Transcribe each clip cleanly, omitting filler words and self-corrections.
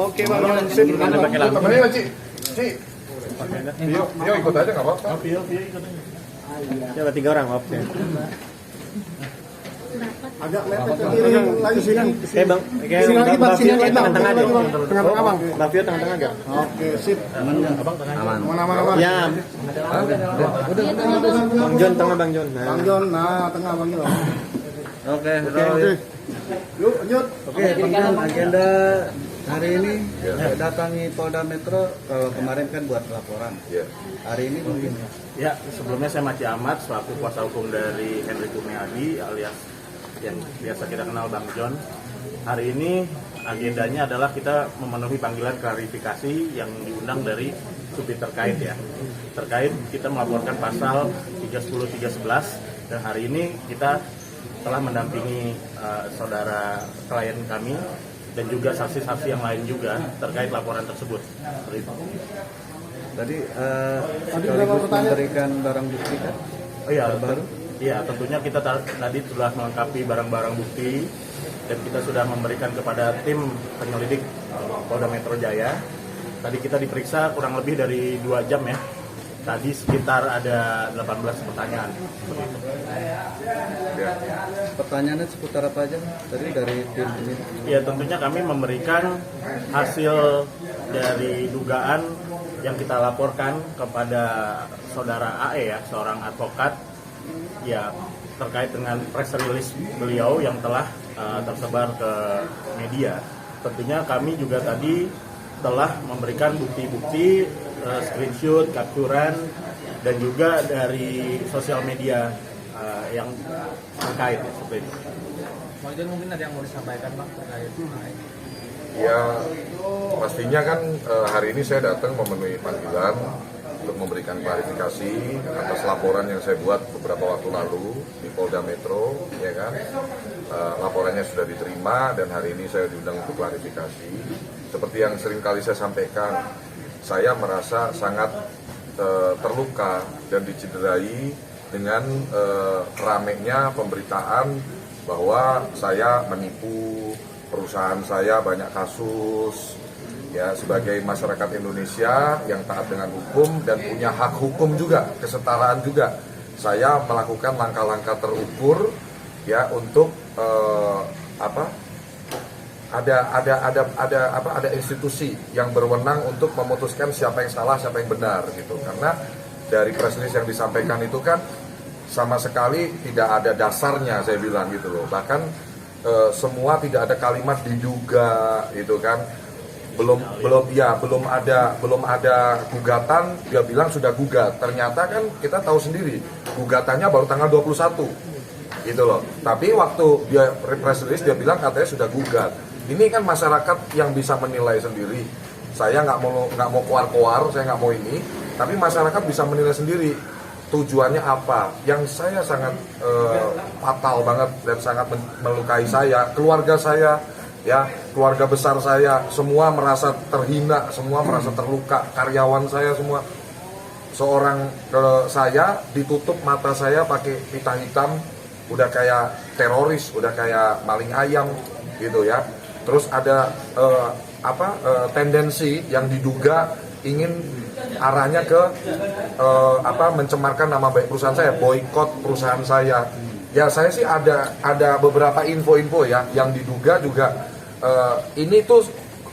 Oke Bang Jon, sip. Temennya Ci. Pio ikut aja nggak apa-apa. Pio ikut aja. Coba 3 orang, oke. Agak mepet ke kiri lagi sini. Oke Bang, Sini lagi Bang, sini lagi Bang. tengah-tengah aja. Tengah-tengah Bang. Bang Pio tengah-tengah aja. Oke, sip. Aman. Ya. Bang Jon tengah Bang Jon. Bang Jon, nah tengah Bang Jon. Oke. Yuk, lanjut. Oke, Bang, agenda hari ini datangi Polda Metro. Kalau kemarin kan buat laporan. Hari ini mungkin. Ya, sebelumnya saya Maci Ahmad selaku kuasa hukum dari Henry Kurniadi alias yang biasa kita kenal Bang Jon. Hari ini agendanya adalah kita memenuhi panggilan klarifikasi yang diundang dari subjek terkait ya. Terkait kita melaporkan pasal 310 311 dan hari ini kita telah mendampingi saudara klien kami dan juga saksi-saksi yang lain juga terkait laporan tersebut. Tadi sekaligus memberikan barang bukti kan? Oh iya, baru? Iya, tentunya kita tadi sudah melengkapi barang-barang bukti dan kita sudah memberikan kepada tim penyelidik Polda Metro Jaya. Tadi kita diperiksa kurang lebih dari 2 jam ya. Tadi sekitar ada 18 pertanyaan. Pertanyaannya seputar apa aja? Tadi dari tim ini. Ya, tentunya kami memberikan hasil dari dugaan yang kita laporkan kepada saudara AE ya, seorang advokat ya terkait dengan press release beliau yang telah tersebar ke media. Tentunya kami juga tadi telah memberikan bukti-bukti screenshot, capturan dan juga dari sosial media yang terkait seperti itu. Bang Jon mungkin ada yang mau disampaikan Bang terkait Ya, pastinya kan hari ini saya datang memenuhi panggilan untuk memberikan klarifikasi atas laporan yang saya buat beberapa waktu lalu di Polda Metro, ya kan. Laporannya sudah diterima dan hari ini saya diundang untuk klarifikasi. Seperti yang sering kali saya sampaikan, saya merasa sangat terluka dan dicederai dengan ramainya pemberitaan bahwa saya menipu perusahaan saya banyak kasus. Ya, sebagai masyarakat Indonesia yang taat dengan hukum dan punya hak hukum juga, kesetaraan juga, saya melakukan langkah-langkah terukur ya untuk ada institusi yang berwenang untuk memutuskan siapa yang salah, siapa yang benar gitu. Karena dari press release yang disampaikan itu kan sama sekali tidak ada dasarnya, saya bilang gitu loh. Bahkan semua tidak ada kalimat diduga gitu kan. Belum ada gugatan, dia bilang sudah gugat. Ternyata kan kita tahu sendiri gugatannya baru tanggal 21 gitu loh. Tapi waktu dia press release dia bilang katanya sudah gugat. Ini kan masyarakat yang bisa menilai sendiri. Saya nggak mau koar-koar, saya nggak mau ini. Tapi masyarakat bisa menilai sendiri tujuannya apa. Yang saya sangat fatal banget dan sangat melukai saya, keluarga saya. Ya, keluarga besar saya semua merasa terhina, semua merasa terluka, karyawan saya semua. Seorang saya ditutup mata saya pakai pita hitam, udah kayak teroris, udah kayak maling ayam gitu ya. Terus ada tendensi yang diduga ingin arahnya ke mencemarkan nama baik perusahaan saya, boikot perusahaan saya. Ya, saya sih ada beberapa info-info ya yang diduga juga ini tuh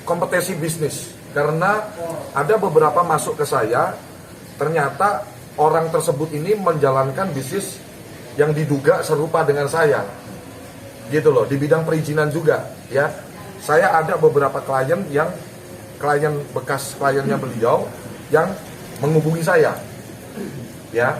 kompetisi bisnis, karena ada beberapa masuk ke saya, ternyata orang tersebut ini menjalankan bisnis yang diduga serupa dengan saya gitu loh, di bidang perizinan juga ya. Saya ada beberapa klien bekas kliennya beliau yang menghubungi saya ya.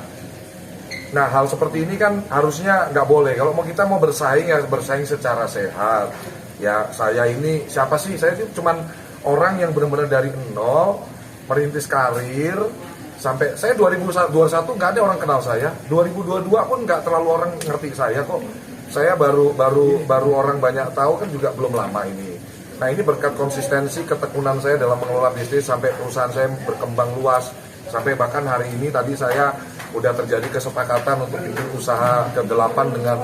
Nah, hal seperti ini kan harusnya nggak boleh. Kalau kita mau bersaing ya bersaing secara sehat. Ya, saya ini siapa sih? Saya itu cuman orang yang benar-benar dari nol merintis karir sampai saya 2021 nggak ada orang kenal saya. 2022 pun nggak terlalu orang ngerti saya kok. Saya baru orang banyak tahu kan juga belum lama ini. Nah, ini berkat konsistensi ketekunan saya dalam mengelola bisnis sampai perusahaan saya berkembang luas. Sampai bahkan hari ini tadi saya udah terjadi kesepakatan untuk bikin usaha ke-8 dengan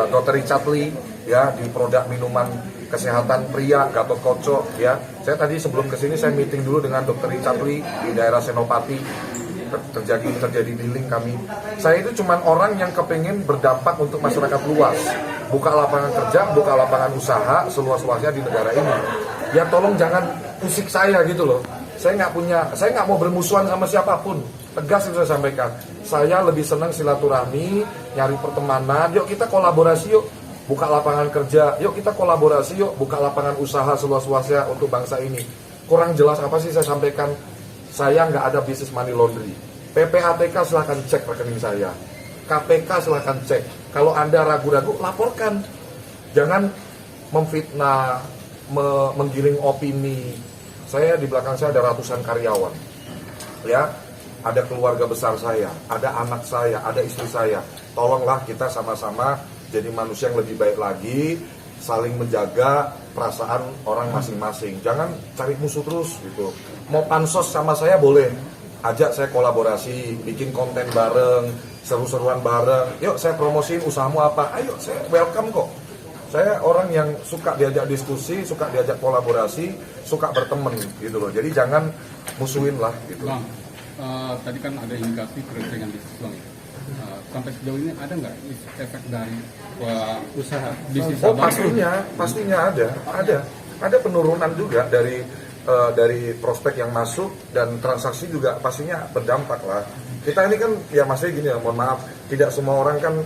Dr. Richard Lee ya, di produk minuman kesehatan pria Gatot Koco ya. Saya tadi sebelum kesini saya meeting dulu dengan Dr. Richard Lee di daerah Senopati, terjadi dealing kami. Saya itu cuman orang yang kepengen berdampak untuk masyarakat luas, buka lapangan kerja, buka lapangan usaha seluas-luasnya di negara ini. Ya tolong jangan usik saya gitu loh. Saya nggak mau bermusuhan sama siapapun. Tegas itu saya sampaikan. Saya lebih senang silaturahmi, nyari pertemanan. Yuk kita kolaborasi yuk, buka lapangan kerja. Yuk kita kolaborasi yuk, buka lapangan usaha seluas-luasnya untuk bangsa ini. Kurang jelas apa sih saya sampaikan? Saya nggak ada bisnis money laundry. PPATK silahkan cek rekening saya. KPK silahkan cek. Kalau Anda ragu-ragu, laporkan. Jangan memfitnah, menggiring opini. Saya di belakang saya ada ratusan karyawan. Ya, ada keluarga besar saya, ada anak saya, ada istri saya. Tolonglah kita sama-sama jadi manusia yang lebih baik lagi, saling menjaga perasaan orang masing-masing. Jangan cari musuh terus gitu. Mau pansos sama saya boleh, ajak saya kolaborasi, bikin konten bareng, seru-seruan bareng. Yuk saya promosiin usahamu apa, ayo saya welcome kok. Saya orang yang suka diajak diskusi, suka diajak kolaborasi, suka berteman gitu loh. Jadi jangan musuhin lah gitu. Bang, tadi kan ada indikasi kerencengan bisnis bang. Sampai sejauh ini ada nggak efek dari usaha bisnis Oh abang? pastinya ada penurunan juga dari prospek yang masuk dan transaksi juga pastinya berdampak lah. Kita ini kan ya masih gini ya, mohon maaf, tidak semua orang kan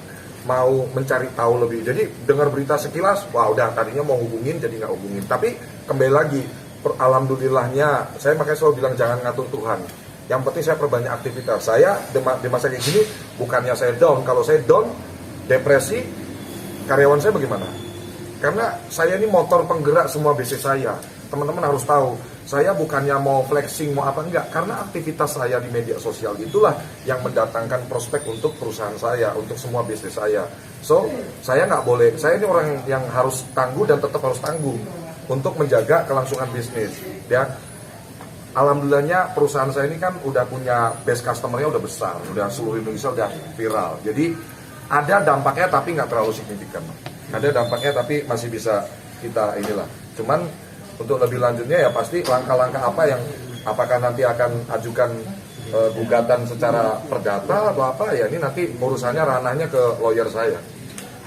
mau mencari tahu lebih. Jadi dengar berita sekilas, wah udah tadinya mau hubungin jadi nggak hubungin. Tapi kembali lagi, alhamdulillahnya, saya makanya selalu bilang jangan ngatur Tuhan. Yang penting saya perbanyak aktivitas. Saya di masa kayak gini, bukannya saya down. Kalau saya down, depresi, karyawan saya bagaimana? Karena saya ini motor penggerak semua bisnis saya. Teman-teman harus tahu, saya bukannya mau flexing, mau apa enggak. Karena aktivitas saya di media sosial itulah yang mendatangkan prospek untuk perusahaan saya, untuk semua bisnis saya. So, saya nggak boleh, saya ini orang yang harus tangguh dan tetap harus tangguh untuk menjaga kelangsungan bisnis. Ya, alhamdulillahnya perusahaan saya ini kan udah punya base customer-nya udah besar, udah seluruh Indonesia udah viral. Jadi ada dampaknya tapi nggak terlalu signifikan. Ada dampaknya tapi masih bisa kita inilah. Cuman untuk lebih lanjutnya ya pasti langkah-langkah apa yang apakah nanti akan ajukan gugatan secara perdata atau apa ya ini nanti urusannya ranahnya ke lawyer saya.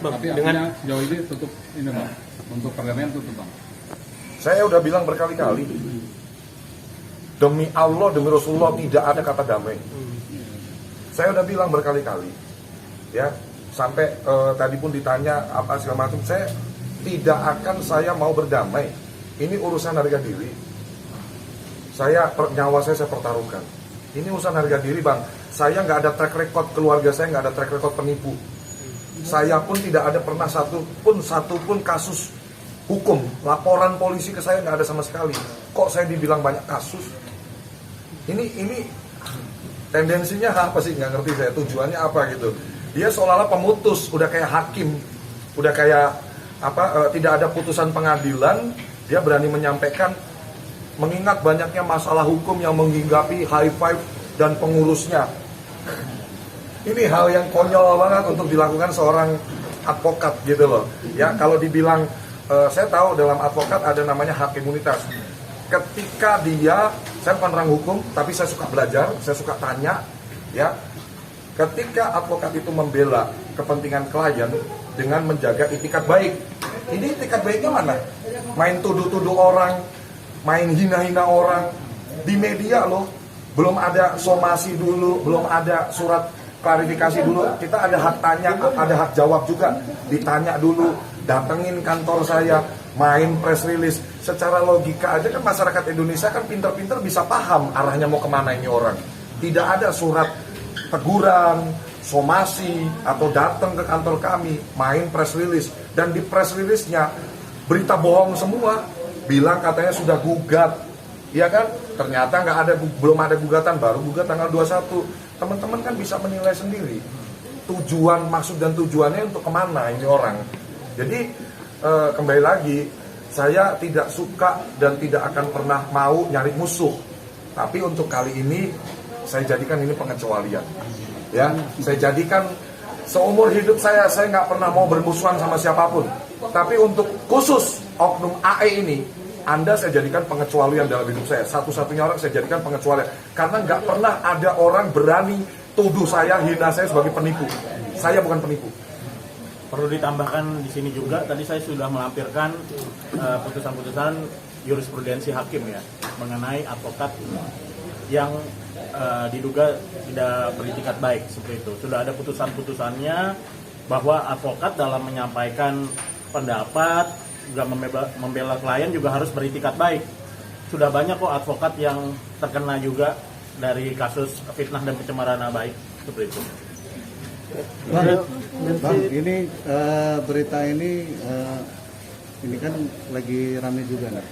Tapi artinya sejauh ini tutup ini bang, untuk perdamaian tutup bang. Saya udah bilang berkali-kali, demi Allah, demi Rasulullah tidak ada kata damai. Saya udah bilang berkali-kali, ya sampai tadi pun ditanya apa segala macam, saya tidak akan saya mau berdamai. Ini urusan harga diri. Nyawa saya pertaruhkan. Ini urusan harga diri bang. Saya nggak ada track record, keluarga saya nggak ada track record penipu. Saya pun tidak ada pernah satu pun kasus hukum, laporan polisi ke saya nggak ada sama sekali. Kok saya dibilang banyak kasus? Ini tendensinya apa sih? Nggak ngerti saya. Tujuannya apa gitu? Dia seolah-olah pemutus, udah kayak hakim, udah kayak tidak ada putusan pengadilan. Dia berani menyampaikan, mengingat banyaknya masalah hukum yang menghinggapi high five dan pengurusnya. Ini hal yang konyol banget untuk dilakukan seorang advokat gitu loh. Ya kalau dibilang, saya tahu dalam advokat ada namanya hak imunitas. Ketika saya bukan orang hukum, tapi saya suka belajar, saya suka tanya. Ya, ketika advokat itu membela kepentingan klien dengan menjaga itikat baik. Ini itikat baiknya mana? Main tuduh-tuduh orang, main hina-hina orang di media loh. Belum ada somasi dulu, belum ada surat klarifikasi dulu. Kita ada hak tanya, ada hak jawab juga. Ditanya dulu, datengin kantor saya, main press release. Secara logika aja kan masyarakat Indonesia kan pinter-pinter bisa paham arahnya mau kemana ini orang. Tidak ada surat teguran, somasi, atau datang ke kantor kami, main press release. Dan di press release-nya berita bohong semua, bilang katanya sudah gugat, ya kan? Ternyata belum ada gugatan, baru gugat tanggal 21. Teman-teman kan bisa menilai sendiri maksud dan tujuannya untuk kemana ini orang. Jadi kembali lagi, saya tidak suka dan tidak akan pernah mau nyari musuh. Tapi untuk kali ini saya jadikan ini pengecualian. Ya, saya jadikan Seumur hidup saya nggak pernah mau bermusuhan sama siapapun. Tapi untuk khusus oknum AE ini, Anda saya jadikan pengecualian dalam hidup saya. Satu-satunya orang saya jadikan pengecualian. Karena nggak pernah ada orang berani tuduh saya, hina saya sebagai penipu. Saya bukan penipu. Perlu ditambahkan di sini juga, tadi saya sudah melampirkan putusan-putusan jurisprudensi hakim ya mengenai advokat yang diduga tidak beritikat baik seperti itu. Sudah ada putusan-putusannya bahwa advokat dalam menyampaikan pendapat juga membela klien juga harus beritikat baik. Sudah banyak kok advokat yang terkena juga dari kasus fitnah dan pencemaran nama baik seperti itu. Bang, ini berita ini kan lagi rame juga nih.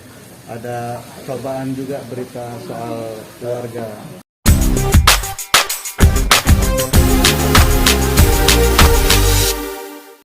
Ada cobaan juga berita soal keluarga